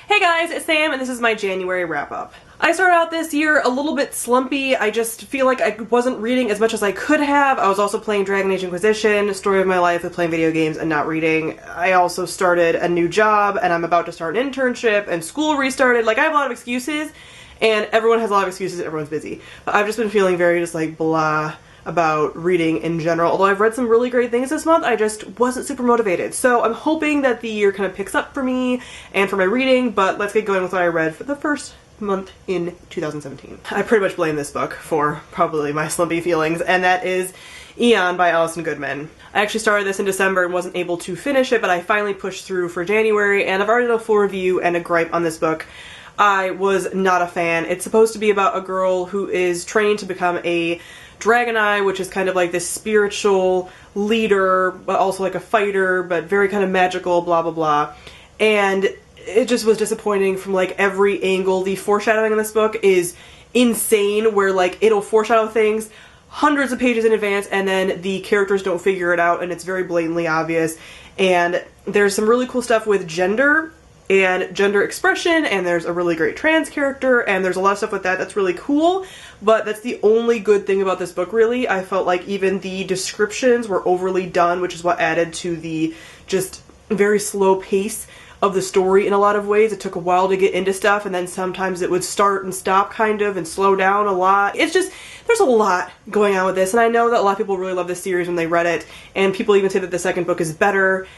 Hey guys, it's Sam and this is my January wrap-up. I started out this year a little bit slumpy. I just feel like I wasn't reading as much as I could have. I was also playing Dragon Age Inquisition, story of my life with playing video games and not reading. I also started a new job and I'm about to start an internship and school restarted. Like, I have a lot of excuses and everyone has a lot of excuses, everyone's busy. But I've just been feeling very just like blah about reading in general. Although I've read some really great things this month, I just wasn't super motivated. So I'm hoping that the year kind of picks up for me and for my reading, but let's get going with what I read for the first month in 2017. I pretty much blame this book for probably my slumpy feelings, and that is Eon by Alison Goodman. I actually started this in December and wasn't able to finish it, but I finally pushed through for January, and I've already done a full review and a gripe on this book. I was not a fan. It's supposed to be about a girl who is trained to become a Dragoneye, which is kind of like this spiritual leader, but also like a fighter, but very kind of magical, blah blah blah. And it just was disappointing from like every angle. The foreshadowing in this book is insane, where like it'll foreshadow things hundreds of pages in advance and then the characters don't figure it out and it's very blatantly obvious. And there's some really cool stuff with gender and gender expression, and there's a really great trans character, and there's a lot of stuff with that that's really cool, but that's the only good thing about this book, really. I felt like even the descriptions were overly done, which is what added to the just very slow pace of the story in a lot of ways. It took a while to get into stuff, and then sometimes it would start and stop kind of and slow down a lot. It's just, there's a lot going on with this, and I know that a lot of people really love this series when they read it, and people even say that the second book is better.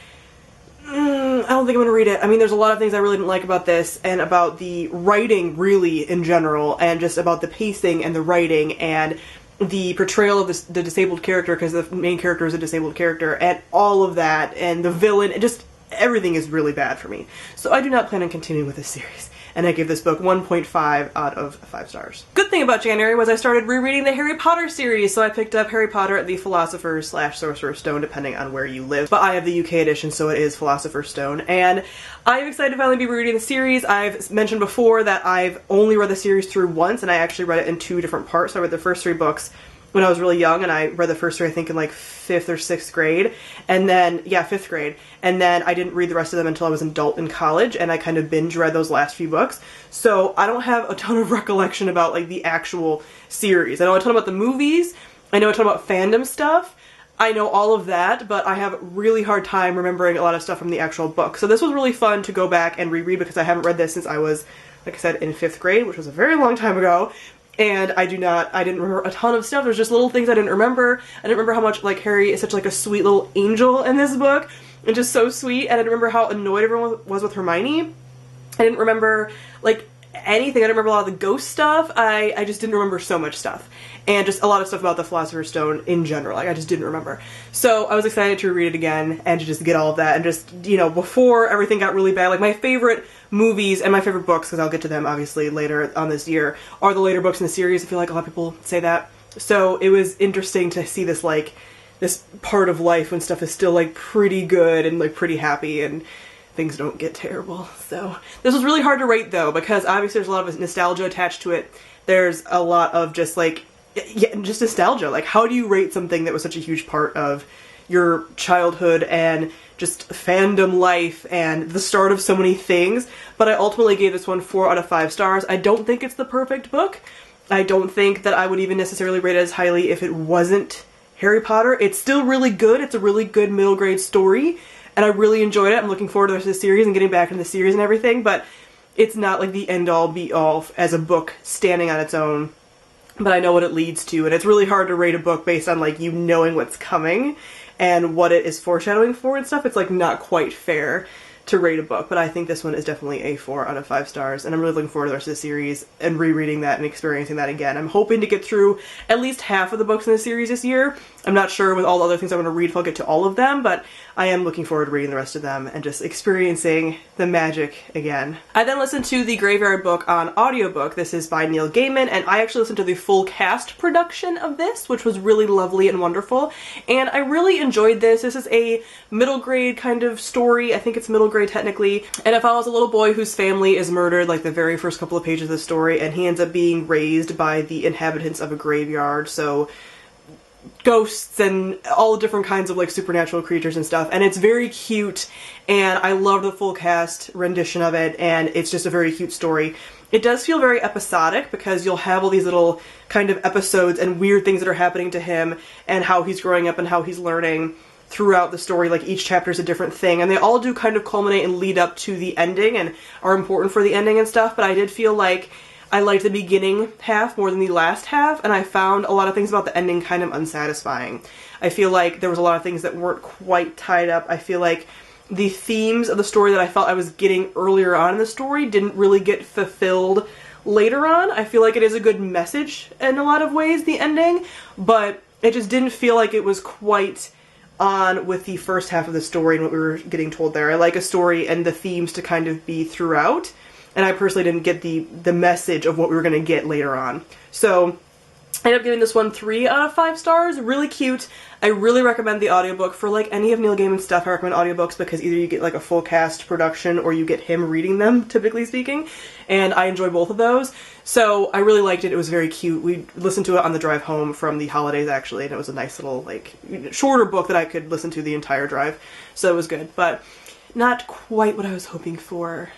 I don't think I'm going to read it. I mean, there's a lot of things I really didn't like about this, and about the writing really in general, and just about the pacing and the writing and the portrayal of the disabled character, because the main character is a disabled character, and all of that, and the villain, and just everything is really bad for me. So I do not plan on continuing with this series, and I give this book 1.5 out of 5 stars. Good thing about January was I started rereading the Harry Potter series, so I picked up Harry Potter at the Philosopher's / Sorcerer's Stone, depending on where you live. But I have the UK edition, so it is Philosopher's Stone, and I'm excited to finally be rereading the series. I've mentioned before that I've only read the series through once, and I actually read it in 2 different parts. So I read the first 3 books when I was really young, and I read the first 3 I think in like 5th or 6th grade, and then, yeah, 5th grade, and then I didn't read the rest of them until I was an adult in college, and I kind of binge read those last few books, so I don't have a ton of recollection about like the actual series. I know a ton about the movies, I know a ton about fandom stuff, I know all of that, but I have a really hard time remembering a lot of stuff from the actual book. So this was really fun to go back and reread, because I haven't read this since I was, like I said, in 5th grade, which was a very long time ago. And I didn't remember a ton of stuff. There's just little things I didn't remember. I didn't remember how much, like, Harry is such, like, a sweet little angel in this book. And just so sweet. And I didn't remember how annoyed everyone was with Hermione. I didn't remember, like, anything. I didn't remember a lot of the ghost stuff. I just didn't remember so much stuff. And just a lot of stuff about the Philosopher's Stone in general. Like, I just didn't remember. So I was excited to read it again and to just get all of that. And just, you know, before everything got really bad, like, my favorite movies and my favorite books, because I'll get to them obviously later on this year, are the later books in the series. I feel like a lot of people say that. So it was interesting to see this, like, this part of life when stuff is still, like, pretty good and, like, pretty happy and things don't get terrible. So this was really hard to rate, though, because obviously there's a lot of nostalgia attached to it. There's a lot of just, like, yeah, just nostalgia. Like, how do you rate something that was such a huge part of your childhood and just fandom life and the start of so many things? But I ultimately gave this one 4 out of 5 stars. I don't think it's the perfect book. I don't think that I would even necessarily rate it as highly if it wasn't Harry Potter. It's still really good. It's a really good middle grade story, and I really enjoyed it. I'm looking forward to the rest of the series and getting back into the series and everything, but it's not like the end all be all as a book standing on its own. But I know what it leads to, and it's really hard to rate a book based on, like, you knowing what's coming and what it is foreshadowing for and stuff. It's, like, not quite fair to rate a book, but I think this one is definitely a 4 out of 5 stars, and I'm really looking forward to the rest of the series and rereading that and experiencing that again. I'm hoping to get through at least half of the books in the series this year. I'm not sure with all the other things I want to read if I'll get to all of them, but I am looking forward to reading the rest of them and just experiencing the magic again. I then listened to the Graveyard Book on audiobook. This is by Neil Gaiman, and I actually listened to the full cast production of this, which was really lovely and wonderful, and I really enjoyed this. This is a middle grade kind of story. I think it's middle grade technically, and it follows a little boy whose family is murdered like the very first couple of pages of the story, and he ends up being raised by the inhabitants of a graveyard. So ghosts and all different kinds of like supernatural creatures and stuff, and it's very cute, and I love the full cast rendition of it, and it's just a very cute story. It does feel very episodic because you'll have all these little kind of episodes and weird things that are happening to him and how he's growing up and how he's learning throughout the story. Like each chapter is a different thing, and they all do kind of culminate and lead up to the ending and are important for the ending and stuff, but I did feel like I liked the beginning half more than the last half, and I found a lot of things about the ending kind of unsatisfying. I feel like there was a lot of things that weren't quite tied up. I feel like the themes of the story that I felt I was getting earlier on in the story didn't really get fulfilled later on. I feel like it is a good message in a lot of ways, the ending, but it just didn't feel like it was quite on with the first half of the story and what we were getting told there. I like a story and the themes to kind of be throughout, and I personally didn't get the message of what we were going to get later on. So I ended up giving this one 3 out of 5 stars. Really cute. I really recommend the audiobook. For like any of Neil Gaiman's stuff, I recommend audiobooks because either you get like a full cast production or you get him reading them, typically speaking, and I enjoy both of those. So I really liked it. It was very cute. We listened to it on the drive home from the holidays actually, and it was a nice little like shorter book that I could listen to the entire drive. So it was good, but not quite what I was hoping for.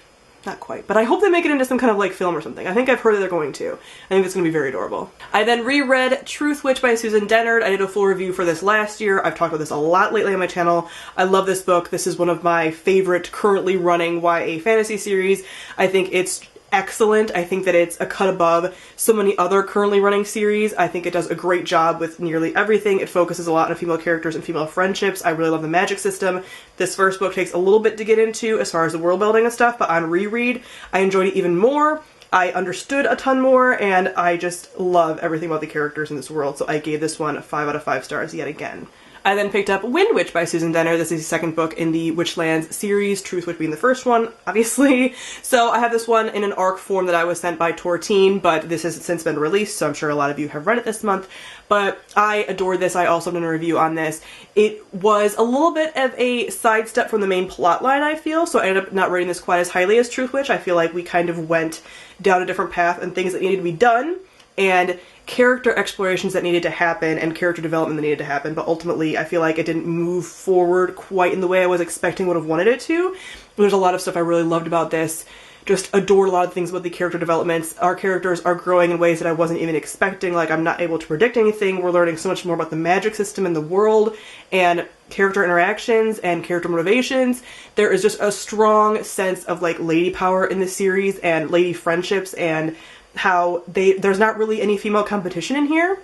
Not quite, but I hope they make it into some kind of like film or something. I think I've heard that they're going to. I think it's going to be very adorable. I then reread Truth Witch by Susan Dennard. I did a full review for this last year. I've talked about this a lot lately on my channel. I love this book. This is one of my favorite currently running YA fantasy series. I think it's excellent. I think that it's a cut above so many other currently running series. I think it does a great job with nearly everything. It focuses a lot on female characters and female friendships. I really love the magic system. This first book takes a little bit to get into as far as the world building and stuff, but on reread, I enjoyed it even more. I understood a ton more, and I just love everything about the characters in this world, so I gave this one 5 out of 5 stars yet again. I then picked up Wind Witch by Susan Dennard. This is the second book in the Witchlands series, Truth Witch being the first one, obviously. So I have this one in an ARC form that I was sent by Tortine, but this has since been released, so I'm sure a lot of you have read it this month. But I adore this. I also did a review on this. It was a little bit of a sidestep from the main plot line, I feel, so I ended up not rating this quite as highly as Truth Witch. I feel like we kind of went down a different path and things that needed to be done, and character explorations that needed to happen and character development that needed to happen, but ultimately I feel like it didn't move forward quite in the way I was expecting, would have wanted it to. There's a lot of stuff I really loved about this. Just adored a lot of things about the character developments. Our characters are growing in ways that I wasn't even expecting. Like, I'm not able to predict anything. We're learning so much more about the magic system in the world and character interactions and character motivations. There is just a strong sense of like lady power in this series and lady friendships, and how there's not really any female competition in here.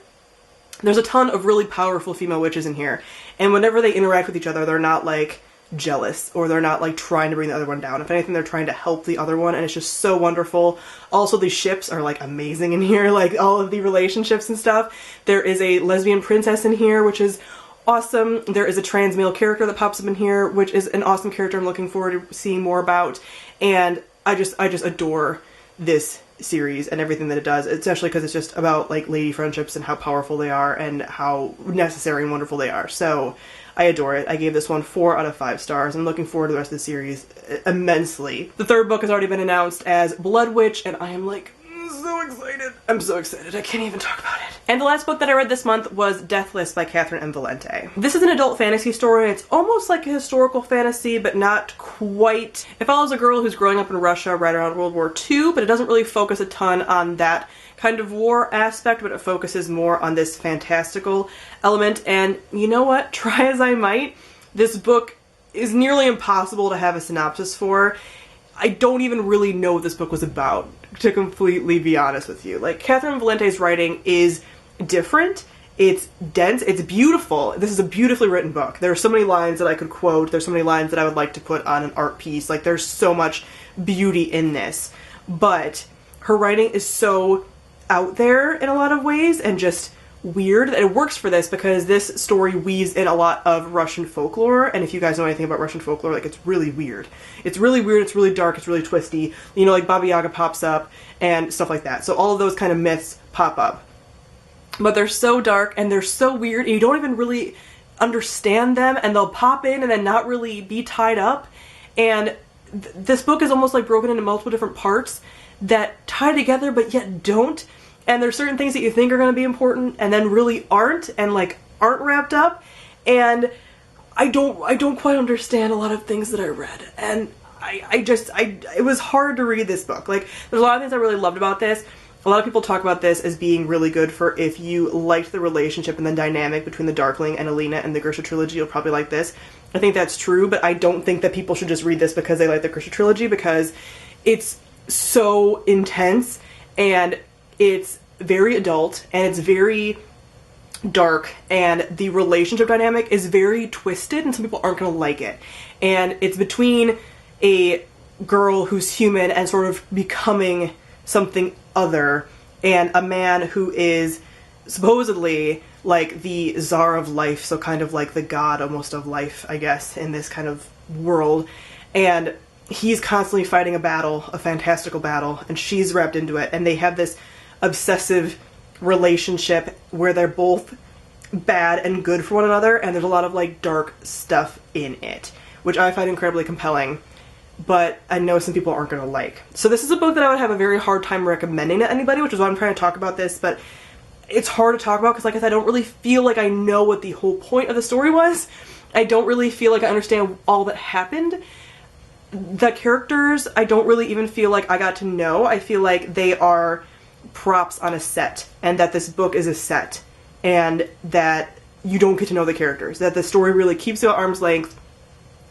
There's a ton of really powerful female witches in here, and whenever they interact with each other, they're not like jealous or they're not like trying to bring the other one down. If anything, they're trying to help the other one, and it's just so wonderful. Also, the ships are like amazing in here, like all of the relationships and stuff. There is a lesbian princess in here, which is awesome. There is a trans male character that pops up in here, which is an awesome character I'm looking forward to seeing more about, and I just adore this series and everything that it does, especially because it's just about like lady friendships and how powerful they are and how necessary and wonderful they are. So I adore it. I gave this one 4 out of 5 stars. I'm looking forward to the rest of the series immensely. The third book has already been announced as Blood Witch, and I am like so excited. I'm so excited. I can't even talk about it. And the last book that I read this month was Deathless by Catherine M. Valente. This is an adult fantasy story. It's almost like a historical fantasy, but not quite. It follows a girl who's growing up in Russia right around World War II, but it doesn't really focus a ton on that kind of war aspect, but it focuses more on this fantastical element. And you know what? Try as I might, this book is nearly impossible to have a synopsis for. I don't even really know what this book was about, to completely be honest with you. Like, Catherine Valente's writing is different, it's dense, it's beautiful. This is a beautifully written book. There are so many lines that I could quote, there's so many lines that I would like to put on an art piece. Like, there's so much beauty in this. But her writing is so out there in a lot of ways and just weird. It works for this because this story weaves in a lot of Russian folklore, and if you guys know anything about Russian folklore, like, it's really weird. It's really weird, it's really dark, it's really twisty. You know, like Baba Yaga pops up and stuff like that. So all of those kind of myths pop up. But they're so dark and they're so weird and you don't even really understand them, and they'll pop in and then not really be tied up. And this book is almost like broken into multiple different parts that tie together but yet don't. And there's certain things that you think are going to be important and then really aren't, and like aren't wrapped up, and I don't quite understand a lot of things that I read, and it was hard to read this book. Like, there's a lot of things I really loved about this. A lot of people talk about this as being really good for if you liked the relationship and the dynamic between the Darkling and Alina and the Grisha trilogy, you'll probably like this. I think that's true, but I don't think that people should just read this because they like the Grisha trilogy, because it's so intense, and it's very adult, and it's very dark, and the relationship dynamic is very twisted, and some people aren't going to like it. And it's between a girl who's human and sort of becoming something other, and a man who is supposedly like the czar of life, so kind of like the god almost of life, I guess, in this kind of world. And he's constantly fighting a battle, a fantastical battle, and she's wrapped into it, and they have this obsessive relationship where they're both bad and good for one another, and there's a lot of like dark stuff in it, which I find incredibly compelling, but I know some people aren't going to like. So this is a book that I would have a very hard time recommending to anybody, which is why I'm trying to talk about this, but it's hard to talk about because, like I said, I don't really feel like I know what the whole point of the story was. I don't really feel like I understand all that happened. The characters, I don't really even feel like I got to know. I feel like they are props on a set, and that this book is a set, and that you don't get to know the characters, that the story really keeps you at arm's length,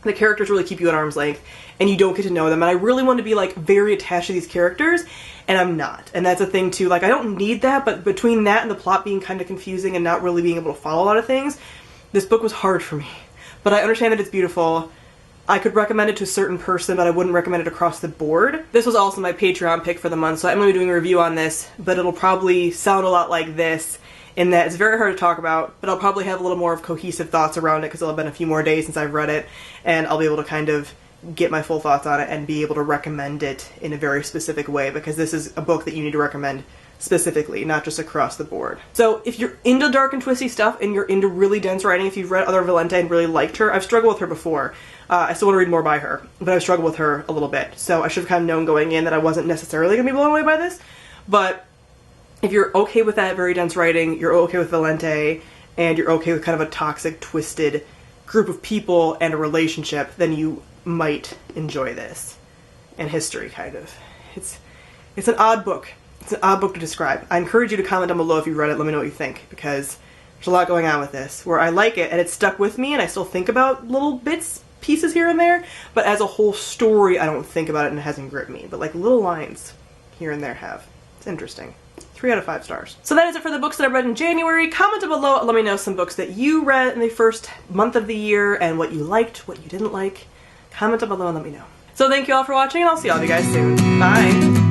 the characters really keep you at arm's length, and you don't get to know them. And I really want to be like very attached to these characters, and I'm not. And that's a thing too, like I don't need that, but between that and the plot being kind of confusing and not really being able to follow a lot of things, this book was hard for me. But I understand that it's beautiful. I could recommend it to a certain person, but I wouldn't recommend it across the board. This was also my Patreon pick for the month, so I'm going to be doing a review on this, but it'll probably sound a lot like this, in that it's very hard to talk about, but I'll probably have a little more of cohesive thoughts around it because it'll have been a few more days since I've read it, and I'll be able to kind of get my full thoughts on it and be able to recommend it in a very specific way, because this is a book that you need to recommend specifically, not just across the board. So if you're into dark and twisty stuff and you're into really dense writing, if you've read other Valente and really liked her, I've struggled with her before. I still want to read more by her, but I've struggled with her a little bit. So I should have kind of known going in that I wasn't necessarily going to be blown away by this. But if you're okay with that very dense writing, you're okay with Valente, and you're okay with kind of a toxic, twisted group of people and a relationship, then you might enjoy this. And history, kind of. It's an odd book. It's an odd book to describe. I encourage you to comment down below if you read it. Let me know what you think, because there's a lot going on with this, where I like it, and it's stuck with me, and I still think about little bits, pieces here and there, but as a whole story, I don't think about it, and it hasn't gripped me. But like little lines here and there have. It's interesting. 3 out of 5 stars. So that is it for the books that I read in January. Comment down below, let me know some books that you read in the first month of the year, and what you liked, what you didn't like. Comment down below and let me know. So thank you all for watching, and I'll see all of you guys soon. Bye!